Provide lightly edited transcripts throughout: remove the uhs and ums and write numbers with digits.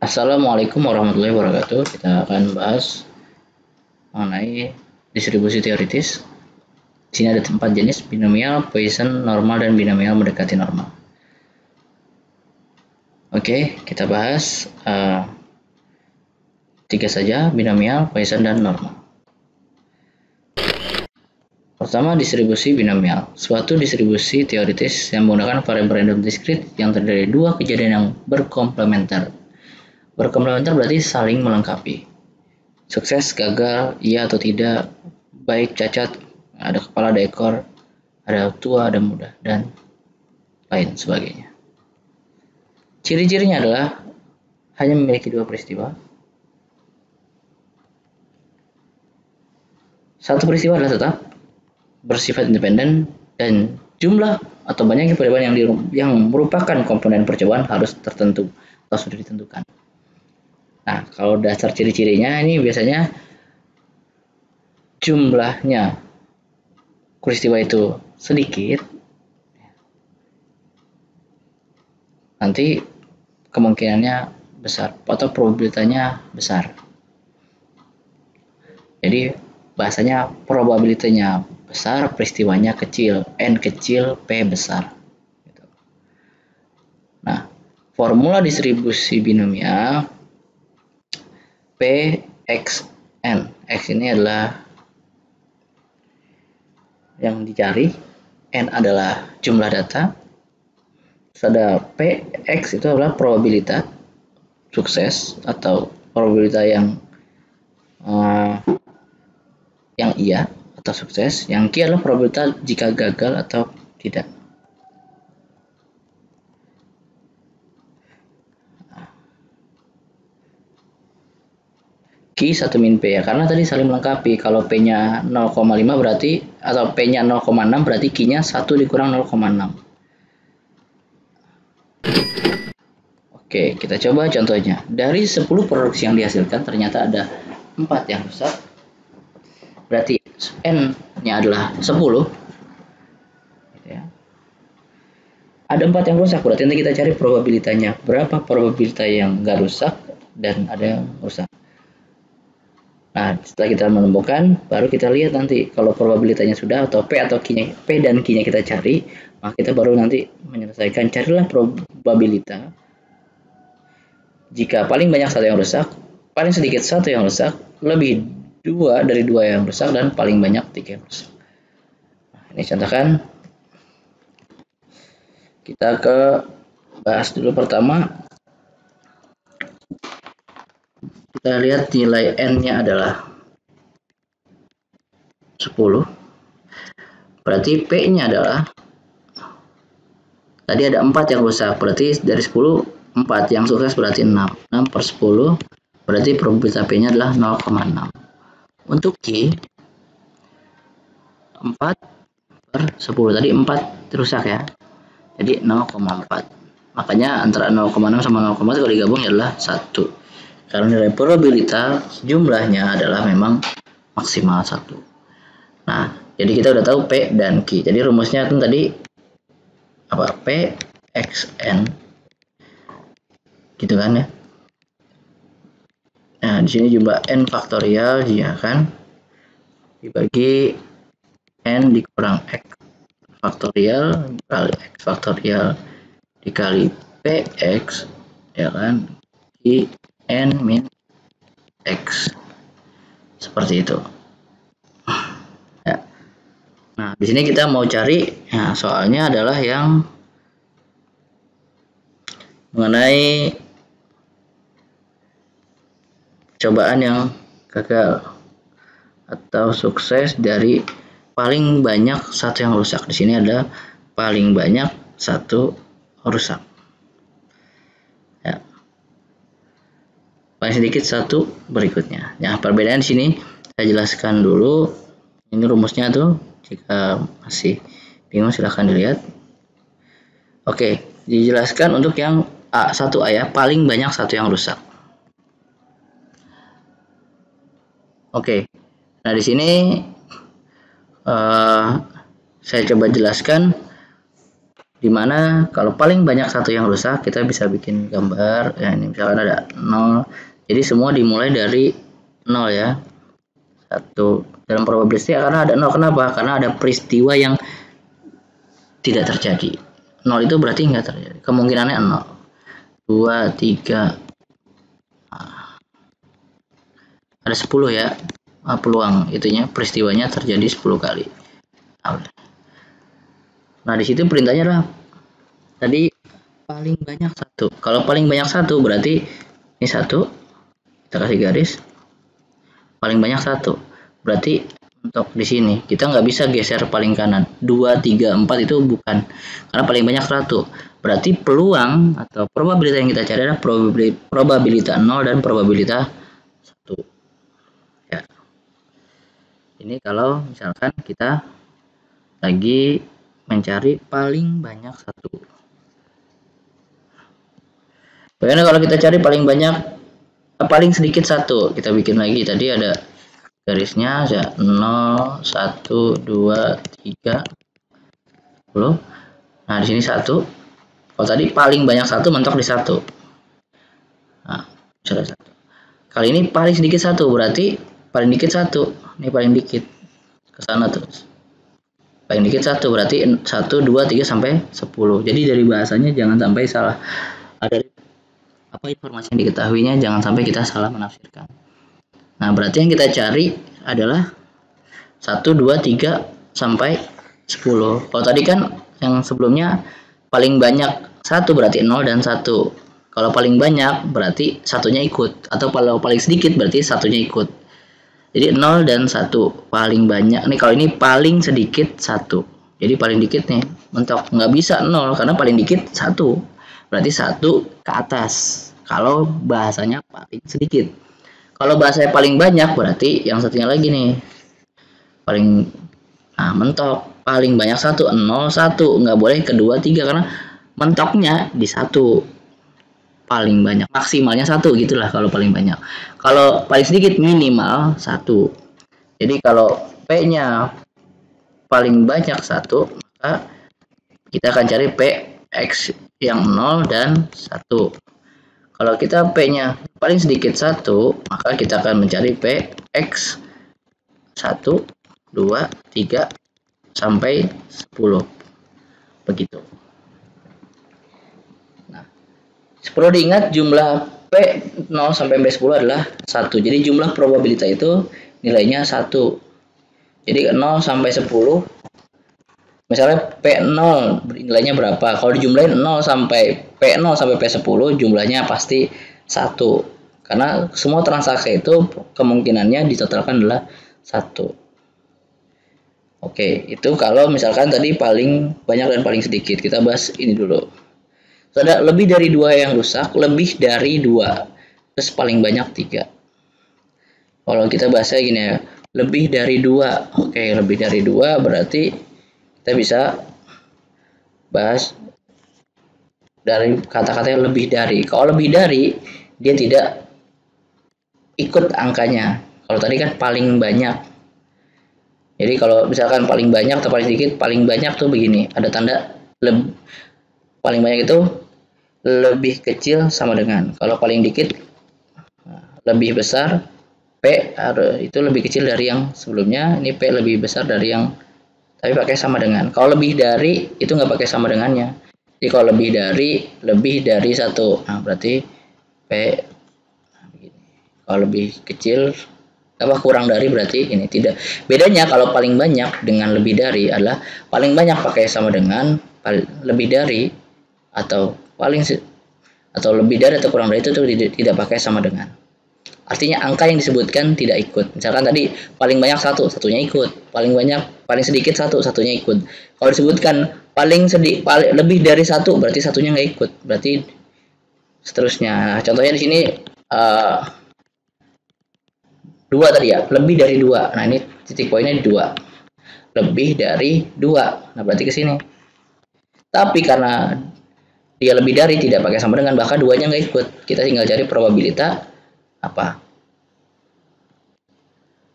Assalamualaikum warahmatullahi wabarakatuh. Kita akan bahas mengenai distribusi teoritis. Di sini ada 4 jenis: binomial, Poisson, normal, dan binomial mendekati normal. Oke, kita bahas 3 saja: binomial, Poisson, dan normal. Pertama, distribusi binomial. Suatu distribusi teoritis yang menggunakan variabel random discrete yang terdiri dari 2 kejadian yang berkomplementer. Berkomplementer berarti saling melengkapi. Sukses, gagal, iya atau tidak, baik, cacat, ada kepala, ada ekor, ada tua, ada muda, dan lain sebagainya. Ciri-cirinya adalah hanya memiliki 2 peristiwa. Satu peristiwa adalah tetap, bersifat independen, dan jumlah atau banyaknya perubahan yang merupakan komponen percobaan harus tertentu atau sudah ditentukan. Nah, kalau dasar ciri-cirinya ini biasanya jumlahnya peristiwa itu sedikit, nanti kemungkinannya besar atau probabilitasnya besar. Jadi bahasanya probabilitasnya besar, peristiwanya kecil, n kecil, p besar. Nah, formula distribusi binomial P X N. X ini adalah yang dicari, N adalah jumlah data, ada P, X itu adalah probabilitas sukses atau probabilitas yang iya atau sukses, yang Q adalah probabilitas jika gagal atau tidak. Q 1 min P ya, karena tadi saling melengkapi. Kalau P-nya 0,5 berarti, atau P-nya 0,6 berarti Q-nya 1 dikurang 0,6. Oke, kita coba contohnya. Dari 10 produksi yang dihasilkan, ternyata ada 4 yang rusak. Berarti N-nya adalah 10. Ada 4 yang rusak, berarti nanti kita cari probabilitasnya. Berapa probabilitas yang nggak rusak dan ada yang rusak. Nah, setelah kita menemukan, baru kita lihat nanti kalau probabilitasnya sudah atau P atau Q-nya, P dan Q-nya kita cari, maka kita baru nanti menyelesaikan. Carilah probabilitas. Jika paling banyak 1 yang rusak, paling sedikit 1 yang rusak, lebih 2 dari 2 yang rusak, dan paling banyak 3 yang rusak. Nah, ini contohkan. Kita ke bahas dulu pertama. Kita lihat nilai N-nya adalah 10. Berarti P-nya adalah, tadi ada 4 yang rusak, berarti dari 10, 4 yang sukses berarti 6. 6 per 10, berarti probabilitas P-nya adalah 0,6. Untuk Q, 4 per 10, tadi 4 rusak ya, jadi 0,4. Makanya antara 0,6 sama 0,4 kalau digabung adalah 1. Karena nilai probabilitas jumlahnya adalah memang maksimal 1. Nah, jadi kita udah tahu P dan Q. Jadi rumusnya kan tadi apa? P X N. Gitu kan ya. Nah, di sini jumlah N faktorial ya kan, dibagi N dikurang X faktorial dikali X faktorial dikali PX ya kan, di N min X. Seperti itu. Ya. Nah, di sini kita mau cari, ya, soalnya adalah yang mengenai cobaan yang gagal atau sukses dari paling banyak 1 yang rusak. Di sini ada paling banyak 1 rusak. Ya. Paling sedikit 1 berikutnya. Nah, perbedaan di sini saya jelaskan dulu. Ini rumusnya tuh. Jika masih bingung silahkan dilihat. Oke, dijelaskan untuk yang A1A ya, paling banyak 1 yang rusak. Oke. Nah, di sini saya coba jelaskan Dimana kalau paling banyak satu yang rusak, kita bisa bikin gambar ya, ini misalkan ada 0, jadi semua dimulai dari 0 ya, 1 dalam probabilitas karena ada 0. Kenapa? Karena ada peristiwa yang tidak terjadi. 0 itu berarti nggak terjadi, kemungkinannya 0, 2, 3, ada 10 ya, peluang itunya peristiwanya terjadi 10 kali. Nah di situ perintahnya adalah tadi paling banyak satu. Kalau paling banyak satu berarti ini 1, kita kasih garis. Paling banyak satu berarti untuk di sini kita nggak bisa geser paling kanan. 2, 3, 4 itu bukan, karena paling banyak 1. Berarti peluang atau probabilitas yang kita cari adalah probabilitas 0 dan probabilitas 1 ya. Ini kalau misalkan kita lagi mencari paling banyak satu. Bagaimana kalau kita cari paling banyak, paling sedikit satu? Kita bikin lagi, tadi ada garisnya ya, 0, 1, 2, 3, 10. Nah di sini 1. Kalau tadi paling banyak satu mentok di 1. Nah misalnya 1. Kali ini paling sedikit satu, berarti paling dikit 1. Ini paling dikit ke sana terus. Paling dikit 1 berarti 1, 2, 3 sampai 10. Jadi dari bahasanya jangan sampai salah. Ada apa informasi yang diketahuinya, jangan sampai kita salah menafsirkan. Nah berarti yang kita cari adalah 1, 2, 3 sampai 10. Kalau tadi kan yang sebelumnya paling banyak 1 berarti 0 dan 1. Kalau paling banyak berarti satunya ikut, atau kalau paling sedikit berarti satunya ikut. Jadi 0 dan 1 paling banyak. Nih kalau ini paling sedikit 1. Jadi paling dikit nih mentok, nggak bisa 0 karena paling dikit 1. Berarti 1 ke atas. Kalau bahasanya paling sedikit. Kalau bahasanya paling banyak berarti yang satunya lagi nih. Paling mentok, paling banyak 1, 0, 1. Nggak boleh kedua, 3 karena mentoknya di 1. Paling banyak maksimalnya 1 gitulah kalau paling banyak. Kalau paling sedikit minimal 1. Jadi kalau P-nya paling banyak 1, maka kita akan cari P X yang 0 dan 1. Kalau kita P-nya paling sedikit 1, maka kita akan mencari P X 1, 2, 3 sampai 10. Begitu. Perlu diingat jumlah P0 sampai P10 adalah 1. Jadi jumlah probabilitas itu nilainya 1. Jadi 0 sampai 10, misalnya P0 nilainya berapa? Kalau dijumlahin 0 sampai P0 sampai P10 jumlahnya pasti 1. Karena semua transaksi itu kemungkinannya ditotalkan adalah 1. Oke, itu kalau misalkan tadi paling banyak dan paling sedikit. Kita bahas ini dulu. Ada lebih dari 2 yang rusak, lebih dari 2, terus paling banyak 3. Kalau kita bahasnya gini ya, lebih dari 2. Oke, lebih dari 2 berarti kita bisa bahas dari kata-kata yang lebih dari. Kalau lebih dari, dia tidak ikut angkanya. Kalau tadi kan paling banyak. Jadi kalau misalkan paling banyak atau paling sedikit, paling banyak tuh begini, ada tanda paling banyak itu lebih kecil sama dengan, kalau paling dikit lebih besar, P itu lebih kecil dari yang sebelumnya, ini P lebih besar dari yang tapi pakai sama dengan. Kalau lebih dari itu nggak pakai sama dengannya. Jadi kalau lebih dari 1, nah berarti P begini. Kalau lebih kecil apa kurang dari berarti ini tidak. Bedanya kalau paling banyak dengan lebih dari adalah paling banyak pakai sama dengan, lebih dari atau lebih dari atau kurang dari itu tidak pakai sama dengan. Artinya angka yang disebutkan tidak ikut. Misalkan tadi paling banyak 1, satunya ikut. Paling sedikit 1, satunya ikut. Kalau disebutkan lebih dari 1 berarti satunya nggak ikut. Berarti seterusnya. Nah, contohnya di sini 2 tadi ya, lebih dari 2. Nah, ini titik poinnya di 2. Lebih dari 2. Nah, berarti ke sini. Tapi karena dia lebih dari tidak pakai sama dengan, bahkan 2-nya nggak ikut, kita tinggal cari probabilitas apa,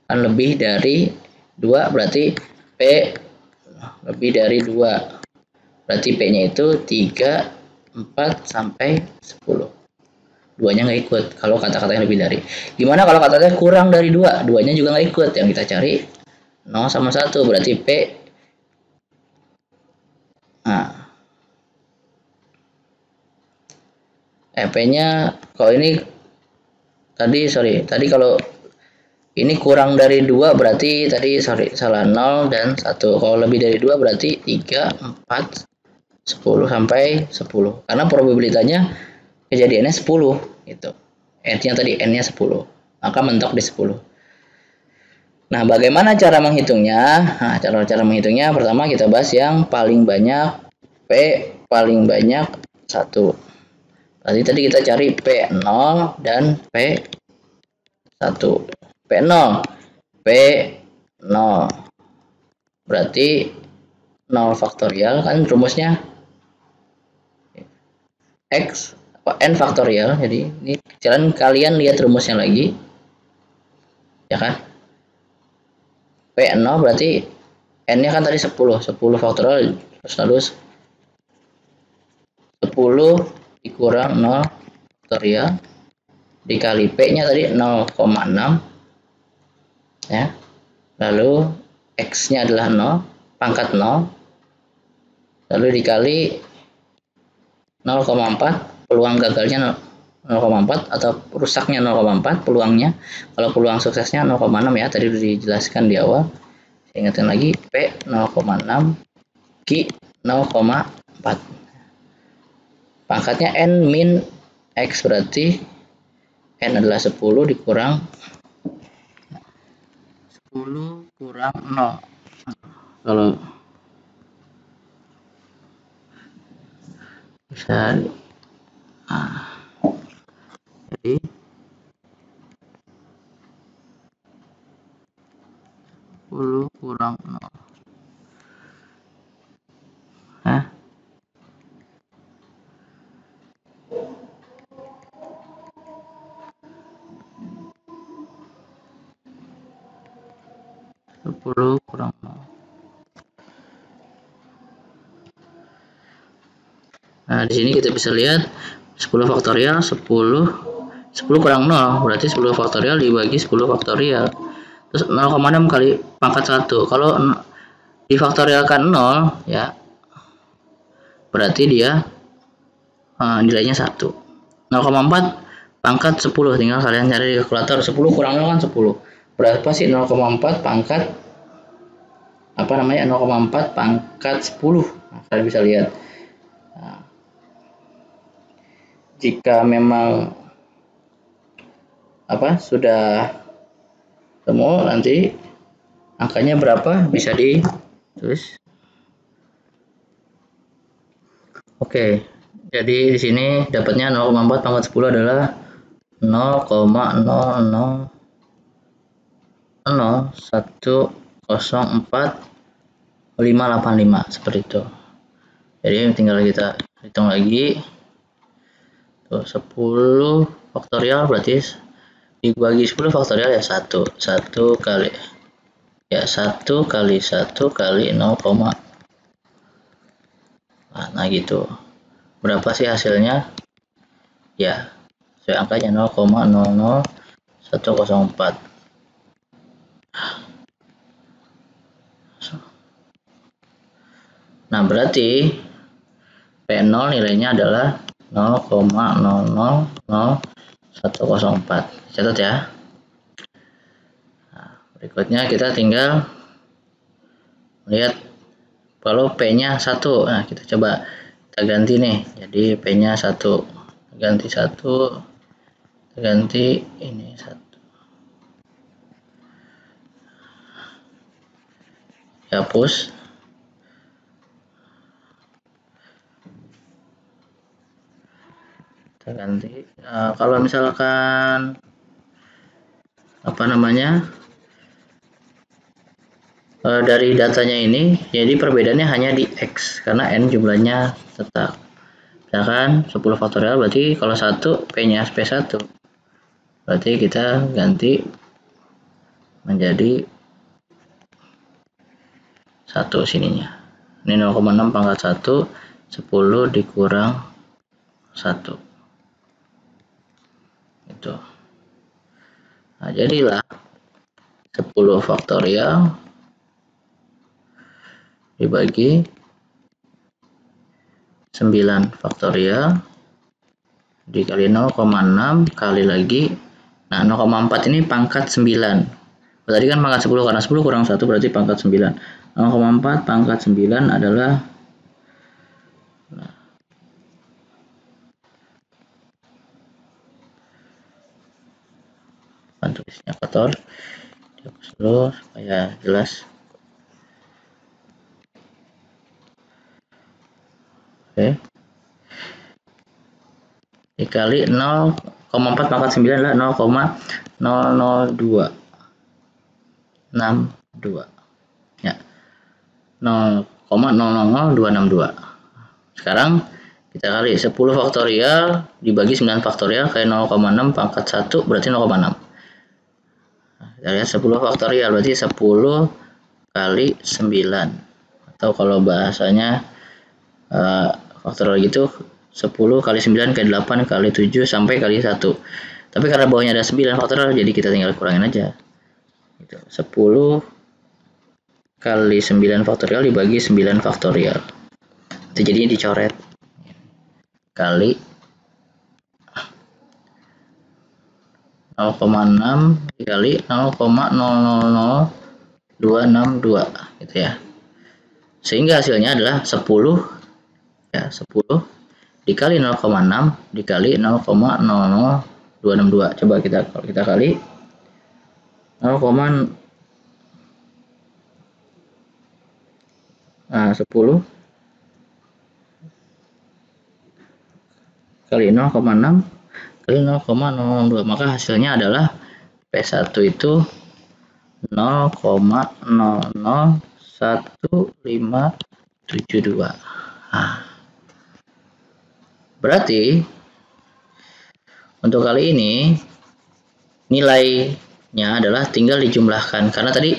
kan lebih dari 2 berarti P lebih dari 2 berarti P-nya itu 3, 4, sampai 10. Duanya nggak ikut kalau kata-katanya lebih dari. Gimana kalau kata-katanya kurang dari 2? Duanya juga nggak ikut. Yang kita cari 0 sama 1, berarti P. Nah, P-nya kalau ini tadi kalau ini kurang dari 2 berarti tadi salah 0 dan 1. Kalau lebih dari 2 berarti 3, 4, 10 sampai 10. Karena probabilitasnya kejadiannya 10 gitu. N-nya tadi N-nya 10. Maka mentok di 10. Nah, bagaimana cara menghitungnya? Nah, cara menghitungnya pertama kita bahas yang paling banyak P paling banyak 1. Berarti tadi kita cari P0 dan P1. P0 P0 berarti 0 faktorial kan rumusnya X N faktorial. Jadi ini kalian lihat rumusnya lagi ya kan. P0 berarti N nya kan tadi 10 faktorial terus 10 dikurang 0 faktorial dikali P nya tadi 0,6 ya, lalu X nya adalah 0 pangkat 0 lalu dikali 0,4, peluang gagalnya 0,4 atau rusaknya 0,4 peluangnya. Kalau peluang suksesnya 0,6 ya, tadi sudah dijelaskan di awal. Saya ingatkan lagi, P 0,6, Q 0,4. Pangkatnya N min X, berarti N adalah 10 dikurang 10 kurang 0. Kalau bisa jadi 10 kurang 0. Hah? 10 kurang 0. Nah, di sini kita bisa lihat 10 faktorial 10 kurang 0 berarti 10 faktorial dibagi 10 faktorial. Terus 0,6 kali pangkat 1. Kalau difaktorialkan 0 ya, berarti dia nilainya 1. 0,4 pangkat 10, tinggal kalian cari di kalkulator. 10 kurang 0 kan 10. Berapa sih 0,4 pangkat 0,4 pangkat 10. Nah, kalian bisa lihat. Nah, jika memang sudah temu nanti angkanya berapa bisa ditulis. Oke, jadi di sini dapatnya 0,4 pangkat 10 adalah 0,000104585 seperti itu. Jadi tinggal kita hitung lagi. Tuh, 10 faktorial berarti dibagi 10 faktorial ya 1 kali ya 1 kali 1 kali 0, nah gitu. Berapa sih hasilnya? Ya, sesuai angkanya 0,00104. Nah, berarti P0 nilainya adalah 0,000104. Catat ya. Nah, berikutnya kita tinggal lihat kalau P-nya 1. Nah, kita coba kita ganti nih. Jadi P-nya 1. Ganti 1. Ganti ini 1. Hapus. Kita ganti. Kalau misalkan dari datanya ini, jadi perbedaannya hanya di X karena N jumlahnya tetap. Misalkan 10 faktorial berarti kalau 1 P-nya P1. Berarti kita ganti menjadi 1 sininya. Ini 0,6 pangkat 1, 10 dikurang 1. Itu. Nah, jadilah 10 faktorial dibagi 9 faktorial dikali 0,6 kali lagi. Nah, 0,4 ini pangkat 9. Tadi kan pangkat 10, karena 10 kurang 1 berarti pangkat 9. 0,4 pangkat 9 adalah tulisnya kotor, dihapus dulu supaya jelas. Oke. Dikali 0,4 pangkat 9 adalah 0,000262. Ya. 0,000262. Sekarang kita kali 10 faktorial dibagi 9 faktorial kali 0,6 pangkat 1 berarti 0,6. Kita lihat 10 faktorial berarti 10 kali 9. Atau kalau bahasanya faktorial gitu 10 kali 9 kali 8 kali 7 sampai kali 1. Tapi karena bawahnya ada 9 faktorial jadi kita tinggal kurangin aja. 10 kali 9 faktorial dibagi 9 faktorial. Itu jadinya dicoret. Kali 0,6 dikali 0,000262 gitu ya. Sehingga hasilnya adalah 10 ya, 10 dikali 0,6 dikali 0,00262. Coba kalau kita kali 0, 10 kali 0,6 kali 0,002, maka hasilnya adalah P1 itu 0,001572. Nah, berarti untuk kali ini nilainya adalah tinggal dijumlahkan, karena tadi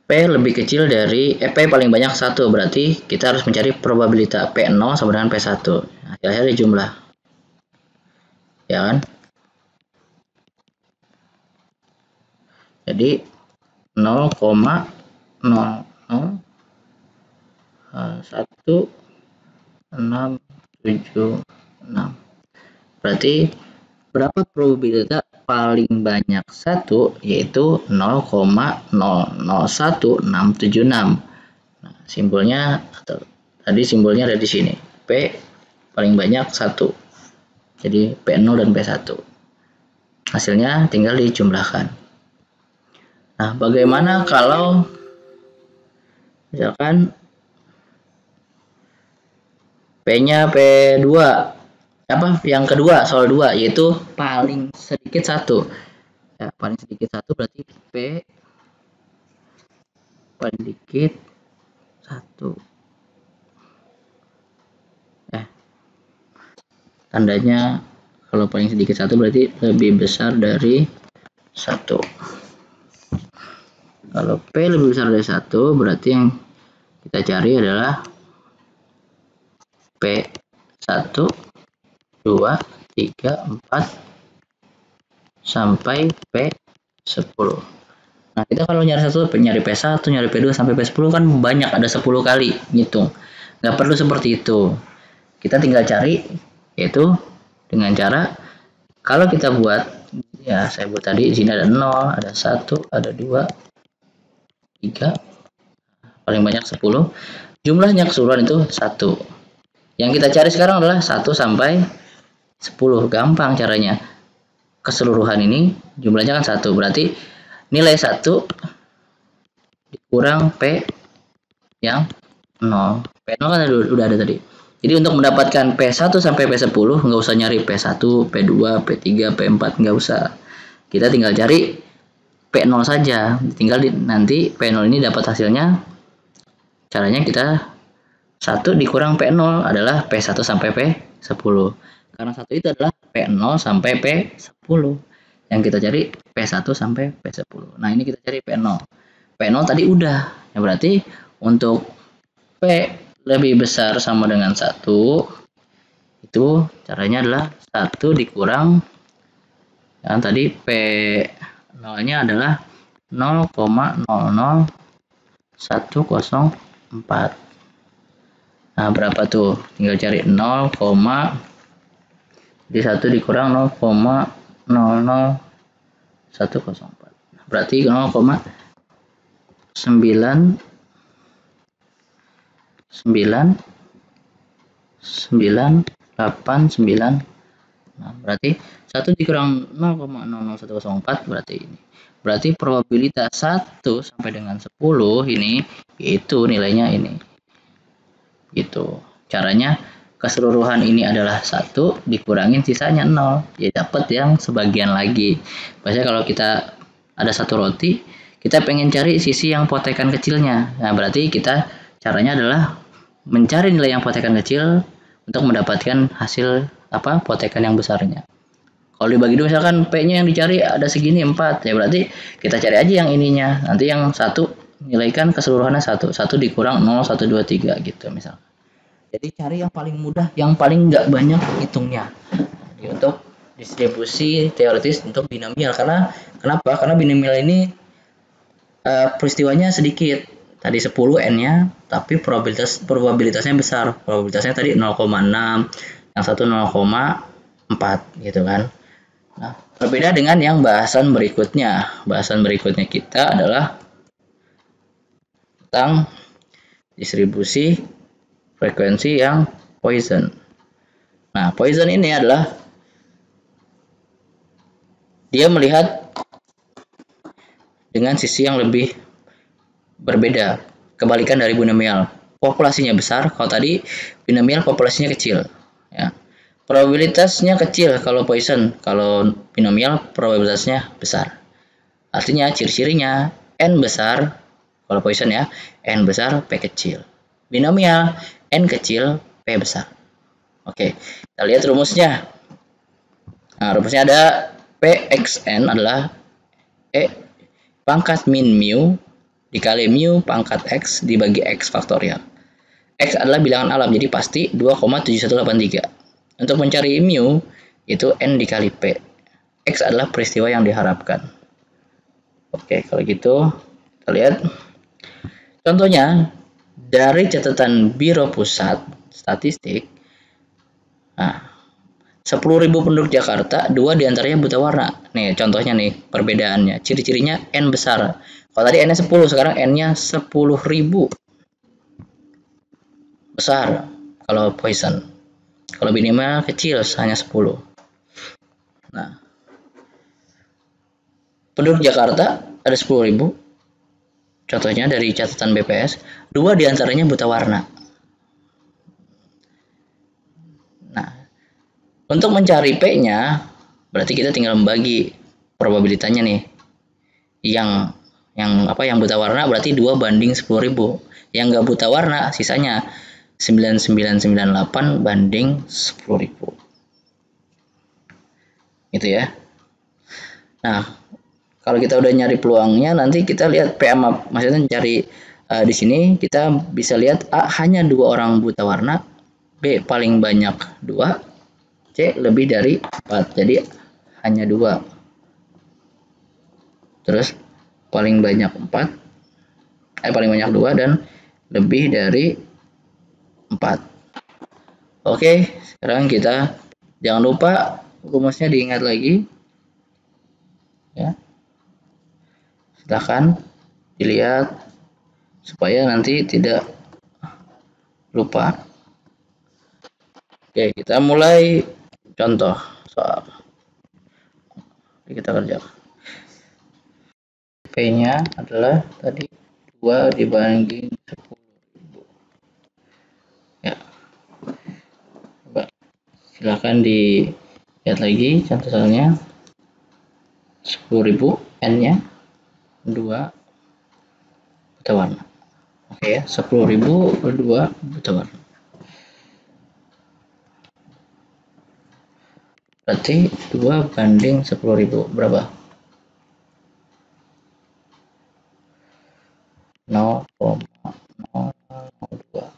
P lebih kecil dari P paling banyak 1, berarti kita harus mencari probabilitas P0 sama dengan P1. Nah, akhirnya dijumlah. Ya kan? Jadi 0,00166. Berarti berapa probabilitas paling banyak 1, yaitu 0,001676. Nah, simbolnya tadi simbolnya ada di sini. P paling banyak 1. Jadi P0 dan P1. Hasilnya tinggal dijumlahkan. Nah, bagaimana kalau misalkan P-nya P2, yang kedua, soal 2, yaitu paling sedikit 1. Ya, paling sedikit 1 berarti P paling sedikit 1. Tandanya kalau paling sedikit 1 berarti lebih besar dari 1. Kalau P lebih besar dari 1 berarti yang kita cari adalah P1, 2, 3, 4 sampai P10. Nah, kita kalau nyari P1, nyari P2 sampai P10 kan banyak, ada 10 kali ngitung. Nggak perlu seperti itu. Kita tinggal cari, yaitu dengan cara kalau kita buat, ya saya buat tadi, di sini ada 0, ada 1, ada 2, 3, paling banyak 10. Jumlahnya keseluruhan itu 1. Yang kita cari sekarang adalah 1 sampai 10. Gampang caranya. Keseluruhan ini jumlahnya kan 1. Berarti nilai 1 dikurang P yang 0. P0 kan udah ada tadi. Jadi untuk mendapatkan P1 sampai P10 nggak usah nyari P1, P2, P3, P4, nggak usah. Kita tinggal cari P0 saja. Tinggal nanti P0 ini dapat hasilnya. Caranya kita 1 dikurang P0 adalah P1 sampai P10. Karena 1 itu adalah P0 sampai P10. Yang kita cari P1 sampai P10. Nah, ini kita cari P0. P0 tadi udah. Ya berarti untuk P lebih besar sama dengan 1, itu caranya adalah 1 dikurang yang tadi P 0-nya adalah 0,00104. Nah, berapa tuh? Tinggal cari 0, di 1 dikurang 0,00104. Berarti 0,9989. Nah, berarti 1 dikurang 0,00104 berarti ini. Berarti probabilitas 1 sampai dengan 10 ini itu nilainya ini. Gitu. Caranya keseluruhan ini adalah 1 dikurangin sisanya 0. Ya dapat yang sebagian lagi. Biasanya kalau kita ada 1 roti, kita pengen cari sisi yang potekan kecilnya. Nah, berarti kita caranya adalah mencari nilai yang potekan kecil untuk mendapatkan hasil potekan yang besarnya. Kalau dibagi 2 misalkan P-nya yang dicari ada segini 4, ya berarti kita cari aja yang ininya. Nanti yang 1 nilaikan keseluruhannya 1 dikurang 0, 1, 2, 3 gitu misalkan. Jadi cari yang paling mudah, yang paling nggak banyak hitungnya. Jadi untuk distribusi teoritis untuk binomial, karena kenapa? Karena binomial ini peristiwanya sedikit. Tadi 10 n-nya, tapi probabilitasnya besar. Probabilitasnya tadi 0,6, yang 1 0,4 gitu kan. Nah, berbeda dengan yang bahasan berikutnya. Bahasan berikutnya kita adalah tentang distribusi frekuensi yang Poisson. Nah, Poisson ini adalah dia melihat dengan sisi yang lebih berbeda, kebalikan dari binomial. Populasinya besar, kalau tadi binomial populasinya kecil. Ya. Probabilitasnya kecil kalau Poisson, kalau binomial probabilitasnya besar. Artinya ciri-cirinya n besar, kalau Poisson ya, n besar, p kecil. Binomial, n kecil, p besar. Oke, kita lihat rumusnya. Nah, rumusnya ada Pxn adalah E pangkat min mu dikali mu pangkat x dibagi x faktorial. X adalah bilangan alam, jadi pasti 2,7183. Untuk mencari mu, itu N dikali P. X adalah peristiwa yang diharapkan. Oke, kalau gitu, kita lihat. Contohnya, dari catatan Biro Pusat Statistik, 10.000 penduduk Jakarta, 2 diantaranya buta warna. Nih, contohnya nih, perbedaannya. Ciri-cirinya N besar. Kalau tadi N-nya 10, sekarang N-nya 10.000. Besar, kalau Poisson. Kalau minimal kecil hanya 10. Nah, penduduk Jakarta ada 10.000. Contohnya dari catatan BPS, 2 diantaranya buta warna. Nah, untuk mencari P-nya, berarti kita tinggal membagi probabilitasnya nih. Yang buta warna berarti 2 banding 10.000. Yang nggak buta warna sisanya 9998 banding 10.000. Gitu ya. Nah, kalau kita udah nyari peluangnya, nanti kita lihat PMA, maksudnya cari di sini kita bisa lihat A hanya 2 orang buta warna, B paling banyak 2, C lebih dari 4. Jadi hanya 2. Terus paling banyak 4, paling banyak 2 dan lebih dari 4. Oke, sekarang kita jangan lupa rumusnya diingat lagi. Ya. Silahkan dilihat supaya nanti tidak lupa. Oke, kita mulai contoh soal. Kita kerjakan. P-nya adalah tadi 2 dibanding 10.000. Ya. Coba silahkan dilihat lagi contoh soalnya. 10.000 N-nya 2 buta warna. Oke ya, 10.000 2 buta warna. Berarti 2 banding 10.000 berapa? 0,002.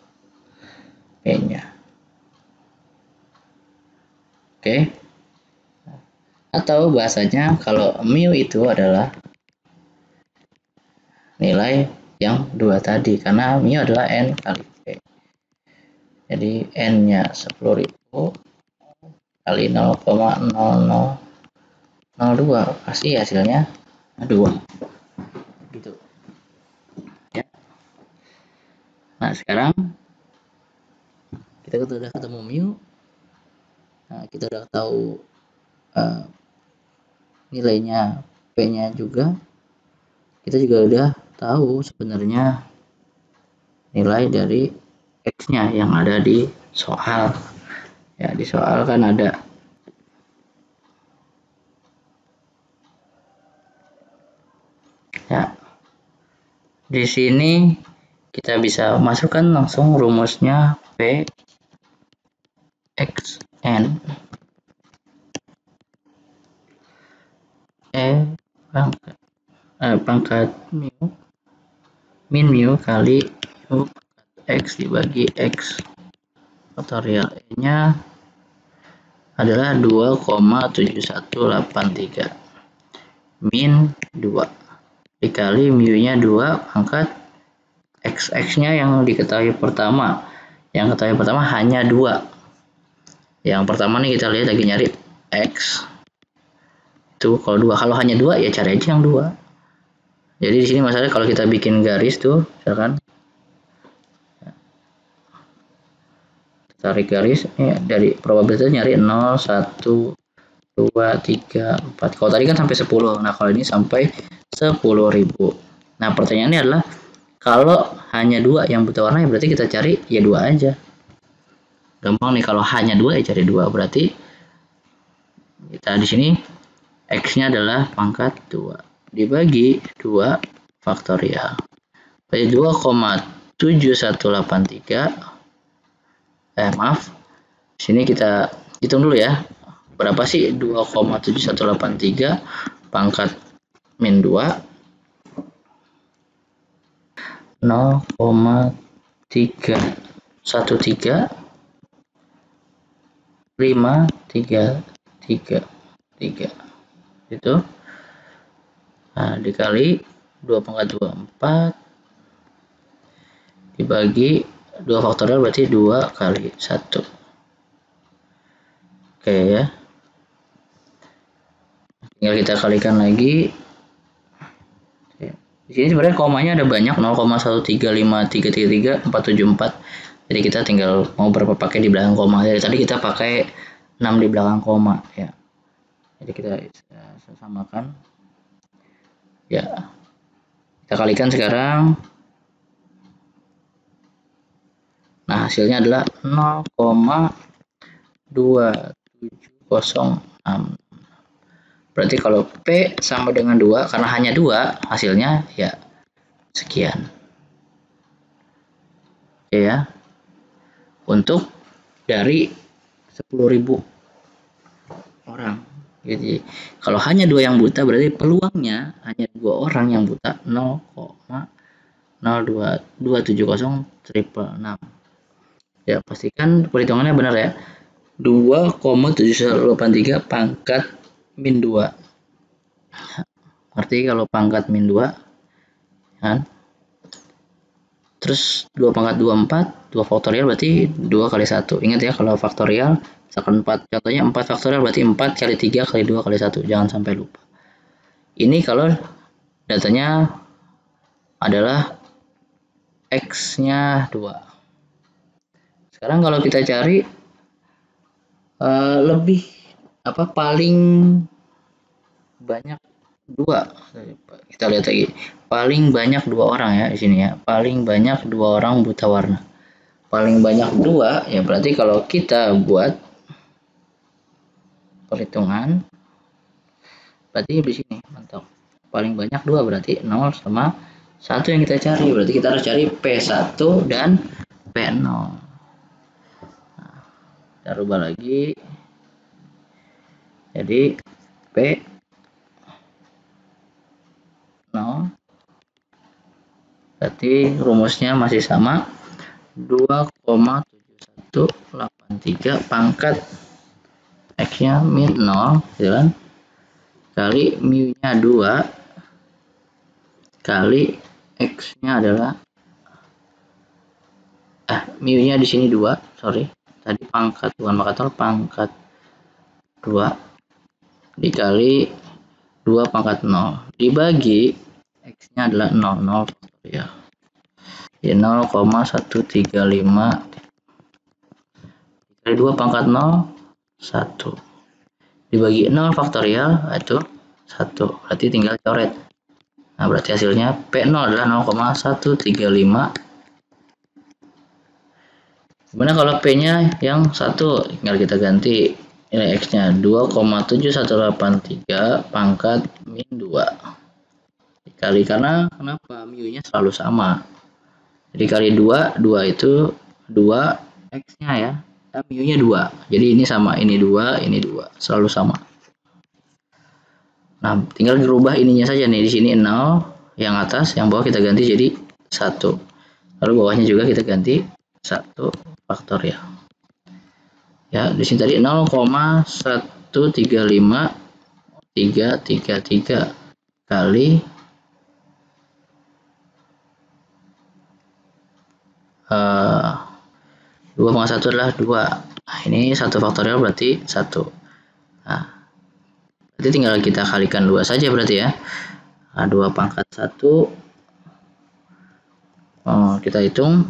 Atau bahasanya kalau mu itu adalah nilai yang 2 tadi, karena mu adalah n kali p. Jadi n-nya 10.000 kali 0,0002 pasti hasilnya 2 gitu ya. Nah sekarang kita sudah ketemu mu, nah, kita udah tahu nilainya p-nya juga, kita juga udah tahu sebenarnya nilai dari x-nya yang ada di soal ya. Di soal kan ada ya, di sini kita bisa masukkan langsung rumusnya p x n pangkat mu min mu kali mu x dibagi x faktorial nya adalah 2,7183 min 2 dikali mu nya 2 pangkat x nya yang diketahui pertama, hanya 2. Yang pertama nih kita lihat lagi nyari x tuh, kalau hanya 2 ya cari aja yang 2. Jadi di sini masalahnya kalau kita bikin garis tuh, misalkan tarik garis ya, dari probabilitas nyari 0, 1, 2, 3, 4. Kalau tadi kan sampai 10. Nah, kalau ini sampai 10.000. Nah, pertanyaannya adalah kalau hanya 2 yang buta warna ya berarti kita cari ya 2 aja. Gampang nih, kalau hanya 2 ya cari 2. Berarti kita di sini x-nya adalah pangkat 2 dibagi 2 faktorial. Jadi 2,7183 maaf. Sini kita hitung dulu ya. Berapa sih 2,7183 pangkat min 2? 0,313 533 itu. Nah, dikali 2,24 dibagi 2 faktorial berarti 2 kali 1. Oke ya. Tinggal kita kalikan lagi. Di sini sebenarnya komanya ada banyak, 0,135333474. Jadi kita tinggal mau berapa pakai di belakang koma. Dari tadi kita pakai 6 di belakang koma ya. Jadi kita samakan. Ya. Kita kalikan sekarang. Nah, hasilnya adalah 0,2706. Berarti kalau P sama dengan 2, karena hanya 2, hasilnya ya sekian. Oke ya. Untuk dari 10.000 orang. Jadi kalau hanya 2 yang buta berarti peluangnya hanya 2 orang yang buta, 0,0270666. Ya, pastikan perhitungannya benar ya. 2,783 pangkat min 2. Arti kalau pangkat min 2 kan. Terus 2 pangkat 24, 2 faktorial berarti 2 kali 1. Ingat ya, kalau faktorial misalkan 4, contohnya 4 faktorial berarti 4 kali 3 kali 2 kali 1. Jangan sampai lupa. Ini kalau datanya adalah X-nya 2. Sekarang kalau kita cari lebih paling banyak 2. Kita lihat lagi. Paling banyak 2 orang ya di sini ya. Paling banyak 2 orang buta warna. Paling banyak 2 ya berarti kalau kita buat perhitungan berarti di sini mantap. Paling banyak 2 berarti 0 sama 1 yang kita cari. Berarti kita harus cari P1 dan P0. Nah, kita rubah lagi. Jadi P 0 berarti rumusnya masih sama, 2,7183 pangkat X nya min 0 gitu kan. kali mu-nya 2 kali X-nya adalah mu-nya di sini 2, sorry. Tadi pangkat, bukan pangkat 2 dikali 2 pangkat 0 dibagi X-nya adalah 0 faktorial. Ya 0,135 dikali 2 pangkat 0 1 dibagi 0 faktorial itu 1, berarti tinggal coret. Nah, berarti hasilnya P0 adalah 0,135. Gimana kalau P-nya yang 1? Tinggal kita ganti nilai X-nya 2,7183 pangkat min 2 dikali, karena kenapa? Mu-nya selalu sama. Jadi kali 2 itu 2 X-nya ya. Mu-nya 2. Jadi ini sama, ini 2, ini 2, selalu sama. Nah, tinggal dirubah ininya saja nih. Di sini 0, yang atas, yang bawah kita ganti jadi 1. Lalu bawahnya juga kita ganti 1 faktorial. Ya, di sini tadi 0,135333 kali 2,1 adalah 2. Nah, ini 1 faktorial berarti 1. Nah, berarti tinggal kita kalikan 2 saja berarti ya. Nah, 2 pangkat 1 kita hitung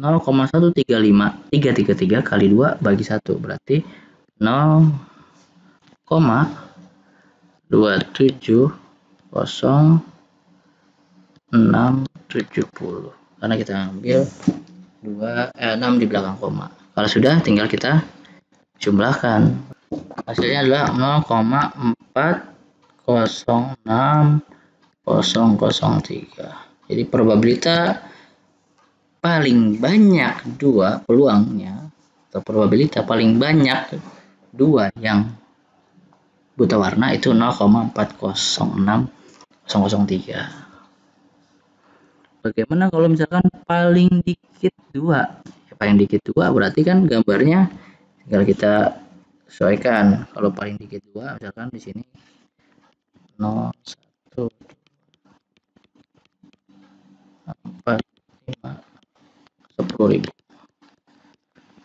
0,135333 kali 2 bagi 1 berarti 0,270670, karena kita ambil 6 di belakang koma. Kalau sudah tinggal kita jumlahkan. Hasilnya adalah 0,406003. Jadi probabilitas paling banyak 2 peluangnya, atau probabilitas paling banyak 2 yang buta warna itu 0,406003. Bagaimana kalau misalkan paling dikit 2? Ya, paling dikit 2 berarti kan gambarnya tinggal kita sesuaikan. Kalau paling dikit 2 misalkan di sini 0, 1, 4, 5, 10.000.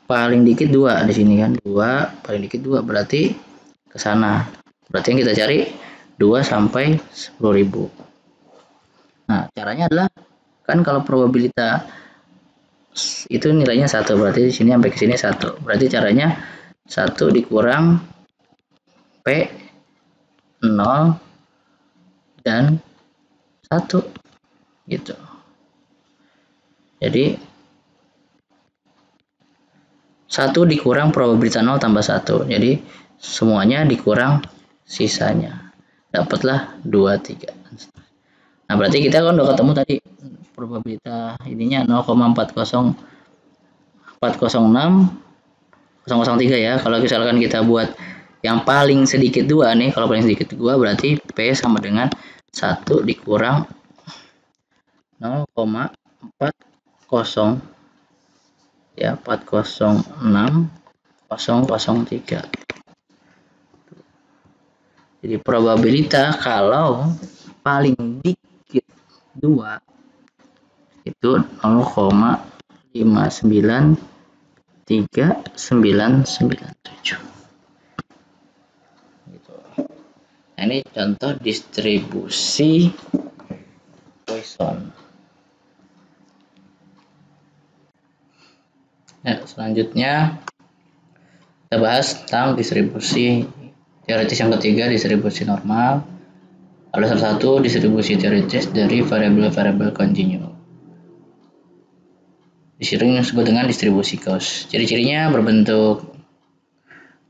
Paling dikit 2 di sini kan 2, paling dikit 2 berarti ke sana. Berarti yang kita cari 2 sampai 10.000. Nah, caranya adalah kan kalau probabilitas itu nilainya 1, berarti di sini sampai ke sini 1. Berarti caranya 1 dikurang P 0 dan 1 gitu. Jadi 1 dikurang probabilitas 0 tambah 1. Jadi semuanya dikurang sisanya. Dapatlah 2, 3. Nah, berarti kita kan udah ketemu tadi probabilitas ininya 0,406003 ya. Kalau misalkan kita buat yang paling sedikit 2 nih, kalau paling sedikit 2 berarti P sama dengan 1 dikurang 0,40 ya 406003. Jadi probabilitas kalau paling dikit 2 itu 0,593997 gitu. Nah, ini contoh distribusi Poisson. Nah, selanjutnya kita bahas tentang distribusi teoritis yang ketiga, distribusi normal. Ada salah satu distribusi teoritis dari variabel-variabel kontinu. Disini disebut dengan distribusi Gauss. Ciri-cirinya berbentuk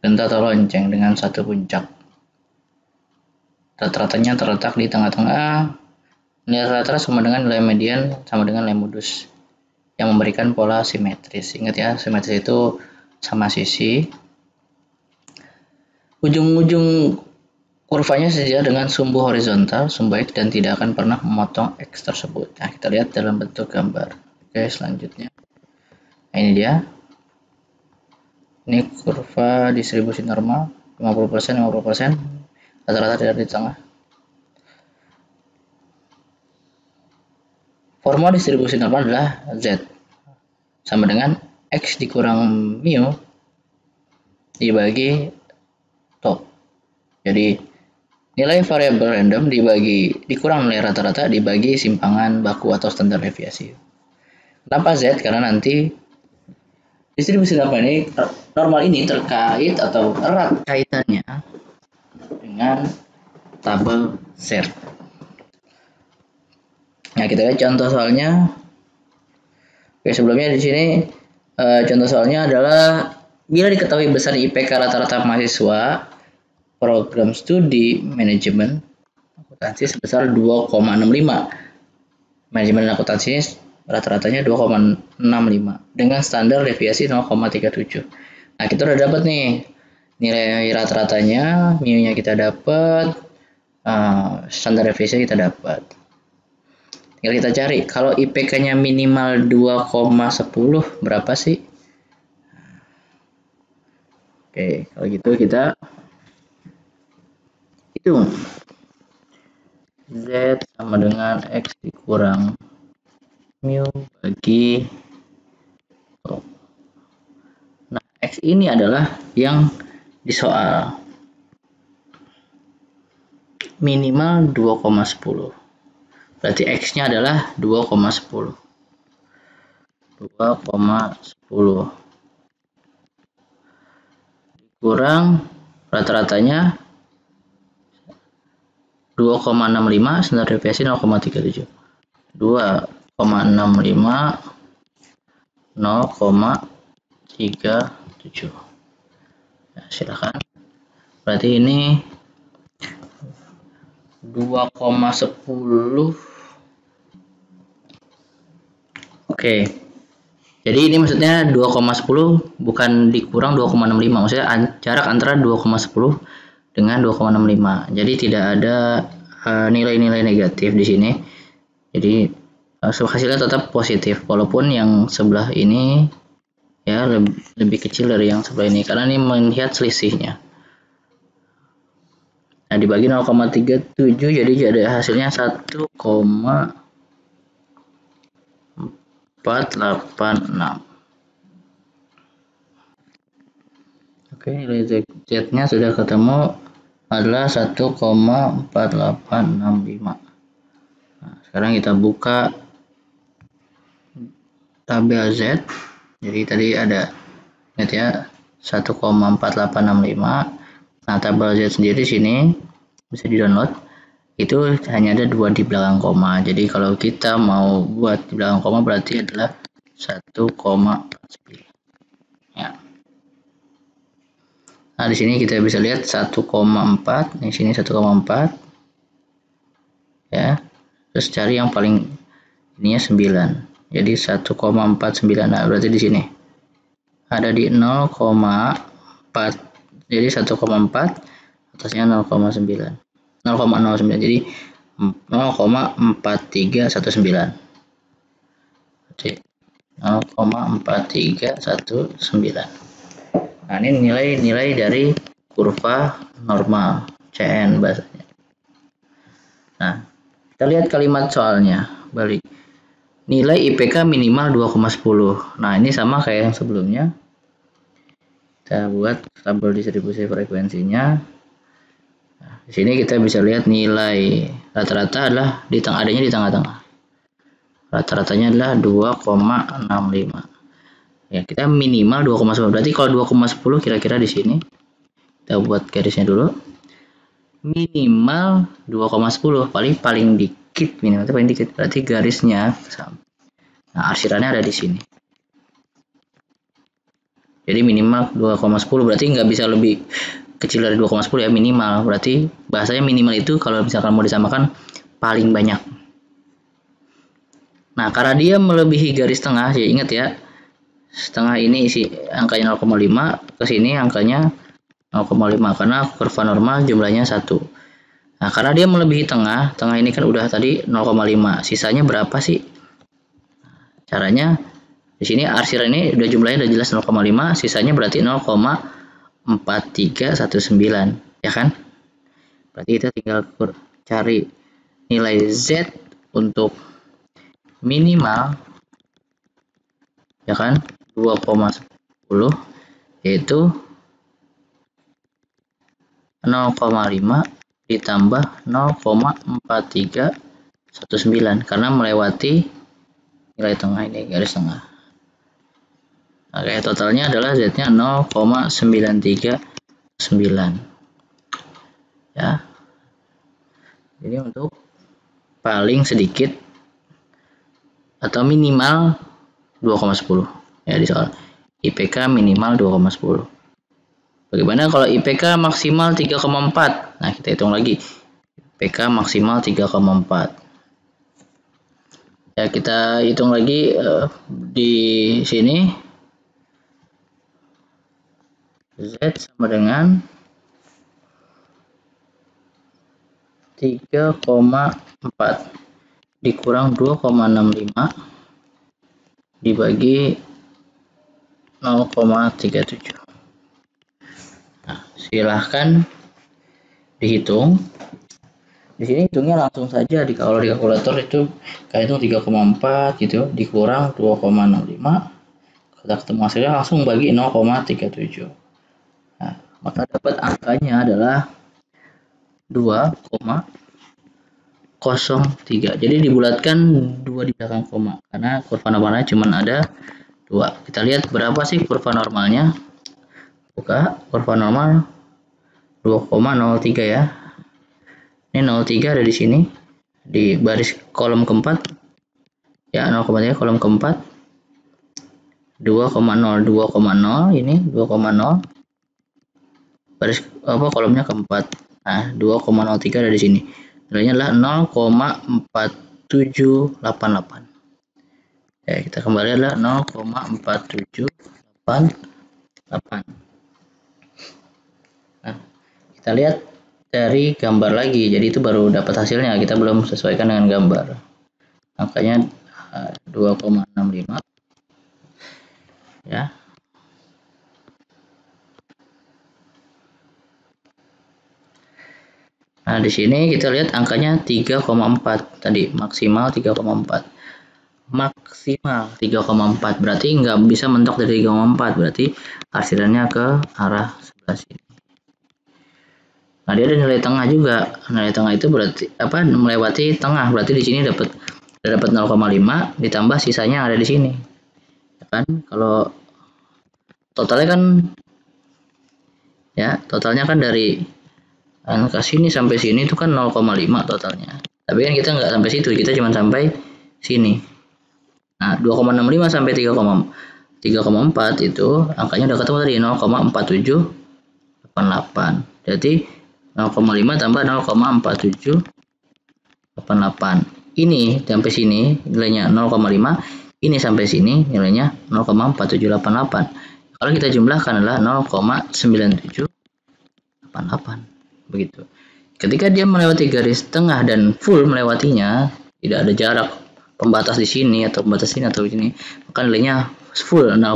genta atau lonceng dengan satu puncak. Rata-ratanya terletak di tengah-tengah. Nilai rata-rata sama dengan nilai median sama dengan nilai modus yang memberikan pola simetris. Ingat ya, simetris itu sama sisi. Ujung-ujung kurvanya sejajar dengan sumbu horizontal, sumbu X, dan tidak akan pernah memotong X tersebut. Nah, kita lihat dalam bentuk gambar. Oke, selanjutnya. Nah, ini dia. Ini kurva distribusi normal 50%, 50%, rata-rata ada di tengah. Formula distribusi normal adalah Z sama dengan X dikurang mu dibagi tau. Jadi nilai variabel random dikurang nilai rata-rata dibagi simpangan baku atau standar deviasi. Kenapa Z? Karena nanti distribusi normal ini terkait atau erat kaitannya dengan tabel Z. Nah, kita lihat contoh soalnya. Oke, sebelumnya di sini contoh soalnya adalah bila diketahui besar IPK rata-rata mahasiswa program studi manajemen akuntansi sebesar 2,65. Manajemen dan akuntansi rata-ratanya 2,65 dengan standar deviasi 0,37. Nah, kita udah dapat nih nilai rata-ratanya, mu-nya kita dapat, standar deviasi kita dapat. Tinggal kita cari, kalau IPK-nya minimal 2,10 berapa sih? Oke, kalau gitu kita hitung. Z sama dengan X dikurang mu bagi O. Nah, X ini adalah yang di soal. Minimal 2,10. Berarti X-nya adalah 2,10. 2,10 dikurang rata-ratanya 2,65, standar deviasi 0,37. 2,65 0,37. Nah, silakan. Berarti ini 2,10. Oke. Jadi ini maksudnya 2,10 bukan dikurang 2,65. Maksudnya jarak antara 2,10 dengan 2,65. Jadi tidak ada nilai-nilai negatif di sini. Jadi hasilnya tetap positif walaupun yang sebelah ini ya lebih kecil dari yang sebelah ini karena ini melihat selisihnya. Nah, dibagi 0,37 jadi ada hasilnya 1,486. Oke, nilai Z-nya sudah ketemu adalah 1,4865. Nah, sekarang kita buka tabel Z. Jadi tadi ada ingat ya 1,4865. Nah, tabel Z sendiri sini bisa di-download. Itu hanya ada 2 di belakang koma. Jadi kalau kita mau buat di belakang koma berarti adalah 1,49. Ya. Nah, di sini kita bisa lihat 1,4, di sini 1,4. Ya. Terus cari yang paling ininya 9. Jadi 1,49. Nah, berarti di sini ada di 0,4. Jadi 1,4 atasnya 0,9. 0,09. Jadi 0,4319. Jadi 0,4319. Nah, ini nilai-nilai dari kurva normal CN bahasanya. Nah, kita lihat kalimat soalnya. Balik. Nilai IPK minimal 2,10. Nah, ini sama kayak yang sebelumnya. Kita buat tabel distribusi frekuensinya. Nah, di sini kita bisa lihat nilai rata-rata adalah adanya di tengah-tengah. Rata-ratanya adalah 2,65. Ya, kita minimal 2,10. Berarti kalau 2,10 kira-kira di sini. Kita buat garisnya dulu. Minimal 2,10, paling dikit, minimal itu paling dikit. Berarti garisnya sama. Nah, arsirannya ada di sini. Jadi minimal 2,10 berarti nggak bisa lebih kecil dari 2,10 ya, minimal. Berarti bahasanya minimal itu kalau misalkan mau disamakan paling banyak. Nah, karena dia melebihi garis tengah, ya ingat ya, setengah ini isi angkanya 0,5, ke sini angkanya 0,5 karena kurva normal jumlahnya 1. Nah, karena dia melebihi tengah ini kan udah tadi 0,5. Sisanya berapa sih? Caranya Di sini arsiran ini udah jumlahnya udah jelas 0,5, sisanya berarti 0,4319, ya kan? Berarti kita tinggal cari nilai Z untuk minimal, ya kan, 2,10, yaitu 0,5 ditambah 0,4319 karena melewati nilai tengah ini, garis tengah. Oke, totalnya adalah Z-nya 0,939. Ya. Jadi untuk paling sedikit atau minimal 2,10. Ya, di soal IPK minimal 2,10. Bagaimana kalau IPK maksimal 3,4? Nah, kita hitung lagi. IPK maksimal 3,4. Ya, kita hitung lagi di sini. Z sama dengan 3,4 dikurang 2,65 dibagi 0,37. Nah, silahkan dihitung. Di sini hitungnya langsung saja, kalau di kalkulator itu kalian hitung 3,4 gitu dikurang 2,65, kita ketemu hasilnya langsung bagi 0,37. Nah, maka dapat angkanya adalah 2,03. Jadi dibulatkan 2 di belakang koma karena kurva normalnya cuma ada 2. Kita lihat berapa sih kurva normalnya. Buka kurva normal 2,03 ya. Ini 0,3 ada di sini di baris kolom keempat. Ya, 0,3 kolom keempat. 2,0 2,0 ini 2,0 baris kolomnya keempat. Nah, 2,03 ada di sini. Nilainya adalah 0,4788. Ya, kita kembali adalah 0,4788. Nah, kita lihat dari gambar lagi. Jadi itu baru dapat hasilnya. Kita belum sesuaikan dengan gambar. Angkanya 2,65. Ya. Nah, di sini kita lihat angkanya 3,4 tadi, maksimal 3,4. Maksimal 3,4 berarti nggak bisa mentok dari 3,4, berarti arsirannya ke arah sebelah sini. Nah, dia ada nilai tengah juga. Nilai tengah itu berarti apa? Melewati tengah, berarti di sini dapat 0,5 ditambah sisanya ada di sini. Ya kan? Kalau totalnya kan ya, totalnya kan dari angka sini sampai sini itu kan 0,5 totalnya. Tapi kan kita nggak sampai situ, kita cuma sampai sini. Nah, 2,65 sampai 3,4 itu angkanya udah ketemu tadi 0,4788. Jadi 0,5 tambah 0,4788. Ini sampai sini nilainya 0,5, ini sampai sini nilainya 0,4788. Kalau kita jumlahkan adalah 0,9788. Begitu. Ketika dia melewati garis tengah dan full melewatinya, tidak ada jarak pembatas di sini atau pembatas sini atau sini, maka nilainya full 0,5.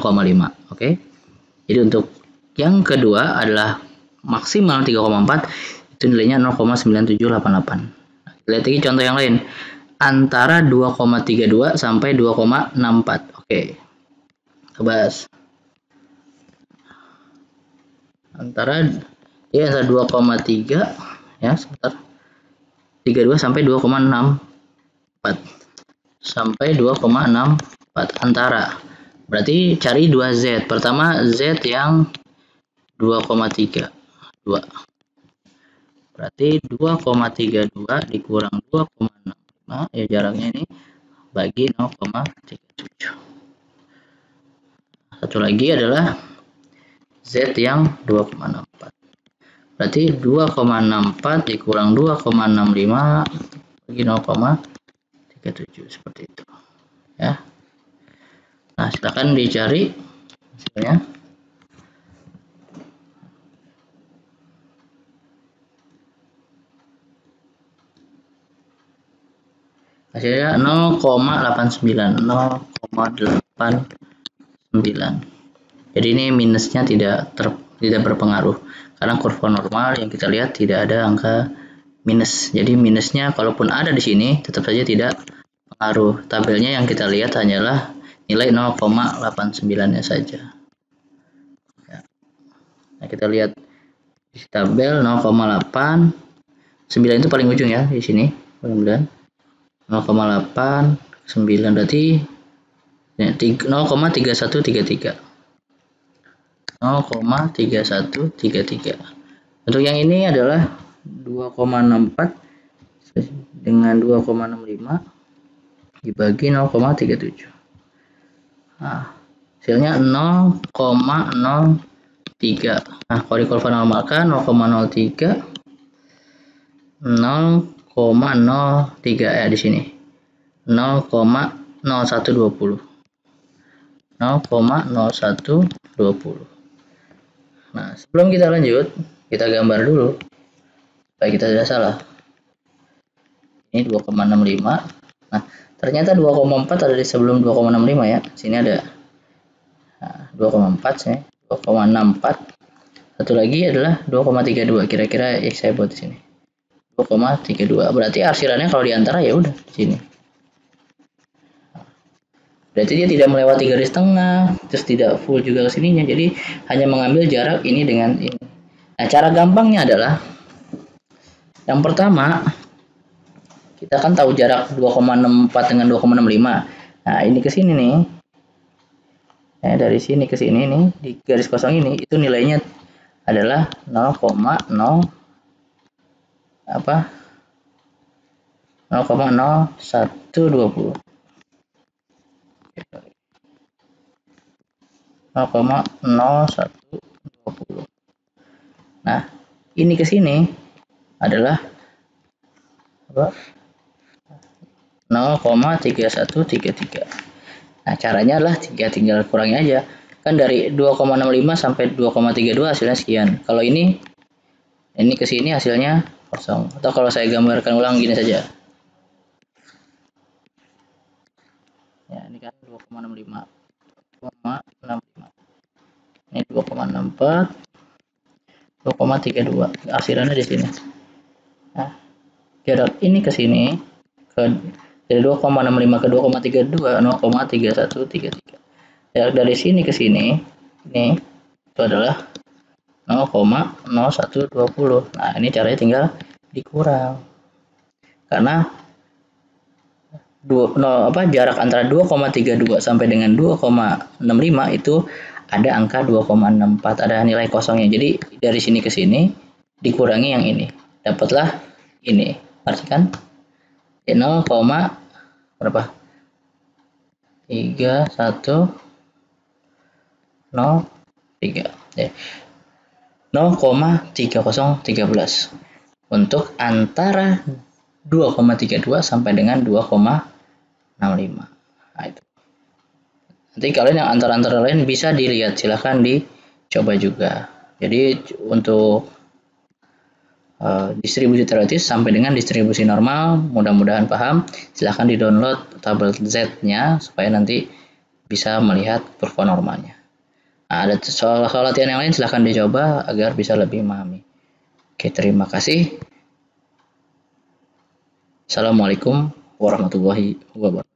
Oke. Jadi untuk yang kedua adalah maksimal 3,4, itu nilainya 0,9788. Lihat lagi contoh yang lain. Antara 2,32 sampai 2,64. Oke. Bahas. Antara 2,3 ya, sebentar. 32 sampai 2,64 sampai 2,64 antara. Berarti cari 2Z. Pertama Z yang 2,3. 2. Berarti 2,32 dikurang 2,65 ya, jaraknya ini bagi 0,37. Satu lagi adalah Z yang 2,64. Berarti 2,64 dikurang 2,65 bagi 0,37 seperti itu. Ya. Nah, silakan dicari hasilnya. Hasilnya 0,89, 0,8 Jadi ini minusnya tidak berpengaruh karena kurva normal yang kita lihat tidak ada angka minus. Jadi minusnya kalaupun ada di sini tetap saja tidak pengaruh. Tabelnya yang kita lihat hanyalah nilai 0,89-nya saja. Nah, kita lihat di tabel 0,8, 9 itu paling ujung ya di sini. 0,8, 9 berarti 0,3133. 0,3133. Untuk yang ini adalah 2,64 dengan 2,65 dibagi 0,37. Nah, hasilnya 0,03. Nah, kalau di kurva normalkan 0,03 0,03 ya di sini. 0,0120. 0,0120. Nah, sebelum kita lanjut, kita gambar dulu supaya kita tidak salah. Ini 2,65. Nah, ternyata 2,4 ada di sebelum 2,65 ya. Sini ada 2,4 sini, 2,64. Satu lagi adalah 2,32. Kira-kira saya buat di sini. 2,32. Berarti arsirannya kalau diantara ya udah di sini. Berarti dia tidak melewati garis tengah, terus tidak full juga ke sininya. Jadi hanya mengambil jarak ini dengan ini. Nah, cara gampangnya adalah yang pertama, kita kan tahu jarak 2,64 dengan 2,65. Nah, ini ke sini nih. Nah, dari sini ke sini nih, di garis kosong ini itu nilainya adalah 0,0 apa? 0,0120. 0,0120. Nah, ini ke sini adalah apa? 0,3133. Nah, caranya adalah tinggal kurangi aja. Kan dari 2,65 sampai 2,32 hasilnya sekian. Kalau ini ke sini hasilnya kosong. Atau kalau saya gambarkan ulang gini saja. Ya, ini kan 2,65. 2,65. Ini 2,64. 2,32. Hasilnya di sini. Nah, jarak ini ke sini dari 2,65 ke 2,32 0,3133. Jarak dari sini ke sini ini itu adalah 0,0120. Nah, ini caranya tinggal dikurang. Karena jarak antara 2,32 sampai dengan 2,65 itu ada angka 2,64, ada nilai kosongnya. Jadi dari sini ke sini dikurangi yang ini. Dapatlah ini. Arti kan 0, berapa? 3103 ya. 0,3013 untuk antara 2,32 sampai dengan 2,65. Nah, itu. Nanti kalian yang antara-antara lain bisa dilihat, silahkan dicoba juga. Jadi untuk distribusi teoretis sampai dengan distribusi normal, mudah-mudahan paham. Silahkan di-download tabel Z-nya supaya nanti bisa melihat kurva normalnya. Nah, ada soal latihan yang lain silahkan dicoba agar bisa lebih memahami. Oke, terima kasih. Assalamualaikum warahmatullahi wabarakatuh.